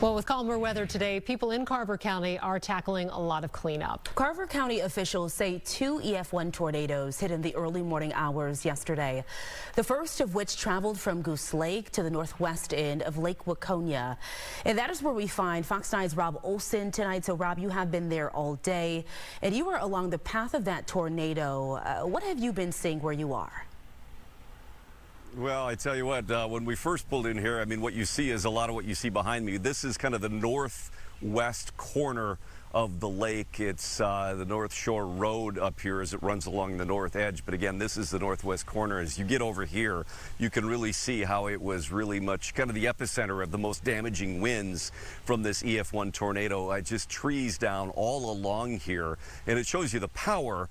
Well, with calmer weather today, people in Carver County are tackling a lot of cleanup. Carver County officials say 2 EF1 tornadoes hit in the early morning hours yesterday. The first of which traveled from Goose Lake to the northwest end of Lake Waconia. And that is where we find Fox 9's Rob Olson tonight. So, Rob, you have been there all day, and you were along the path of that tornado. What have you been seeing where you are? Well, I tell you what, when we first pulled in here, I mean, what you see is a lot of what you see behind me. This is kind of the northwest corner of the lake. It's the North Shore Road up here as it runs along the north edge. But again, this is the northwest corner. As you get over here, you can really see how it was really much kind of the epicenter of the most damaging winds from this EF1 tornado. Just trees down all along here. And it shows you the power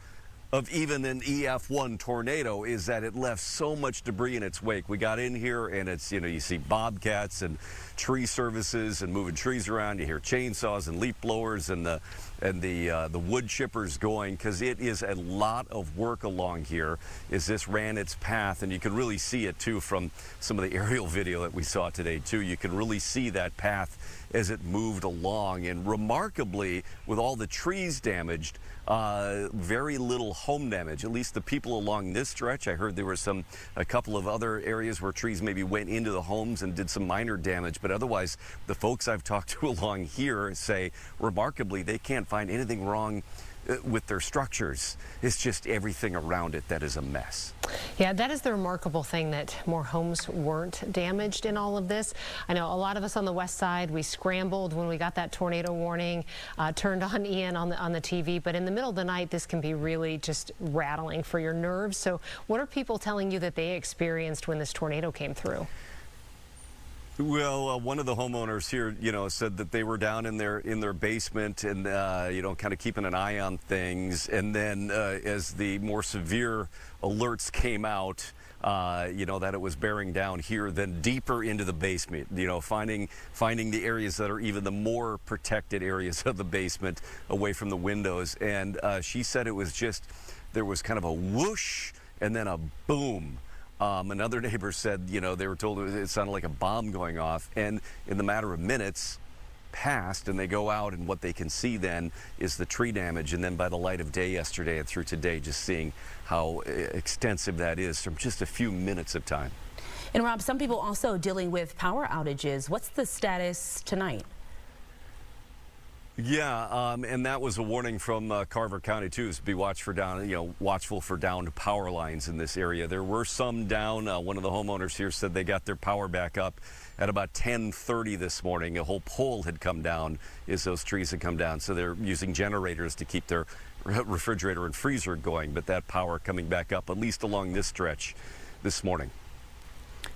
of even an EF1 tornado is that it left so much debris in its wake. We got in here and it's, you see bobcats and tree services and moving trees around. You hear chainsaws and leaf blowers and the wood chippers going, because it is a lot of work along here as this ran its path. And you can really see it too from some of the aerial video that we saw today too. You can really see that path as it moved along. And remarkably, with all the trees damaged, very little home damage, at least the people along this stretch. I heard there were a couple of other areas where trees maybe went into the homes and did some minor damage, but otherwise the folks I've talked to along here say remarkably they can't find anything wrong with their structures. It's just everything around it that is a mess. Yeah, that is the remarkable thing, that more homes weren't damaged in all of this. I know a lot of us on the west side, we scrambled when we got that tornado warning, turned on Ian on the TV, but in the middle of the night, this can be really just rattling for your nerves. So what are people telling you that they experienced when this tornado came through? Well, one of the homeowners here, said that they were down in their basement and, kind of keeping an eye on things. And then as the more severe alerts came out, that it was bearing down here, then deeper into the basement, finding the areas that are even the more protected areas of the basement away from the windows. And she said it was just, there was kind of a whoosh and then a boom. Another neighbor said, they were told it sounded like a bomb going off, and in the matter of minutes passed, and they go out, and what they can see then is the tree damage. And then by the light of day yesterday and through today, just seeing how extensive that is from just a few minutes of time. And Rob, some people also dealing with power outages. What's the status tonight? Yeah, and that was a warning from Carver County too, is to be watchful for downed power lines in this area. There were some down. One of the homeowners here said they got their power back up at about 10:30 this morning. A whole pole had come down as those trees had come down, so they're using generators to keep their refrigerator and freezer going. But that power coming back up, at least along this stretch this morning.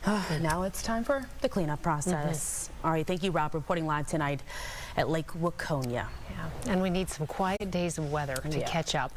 Now it's time for the cleanup process. All right, thank you, Rob, reporting live tonight at Lake Waconia. Yeah, and we need some quiet days of weather to catch up.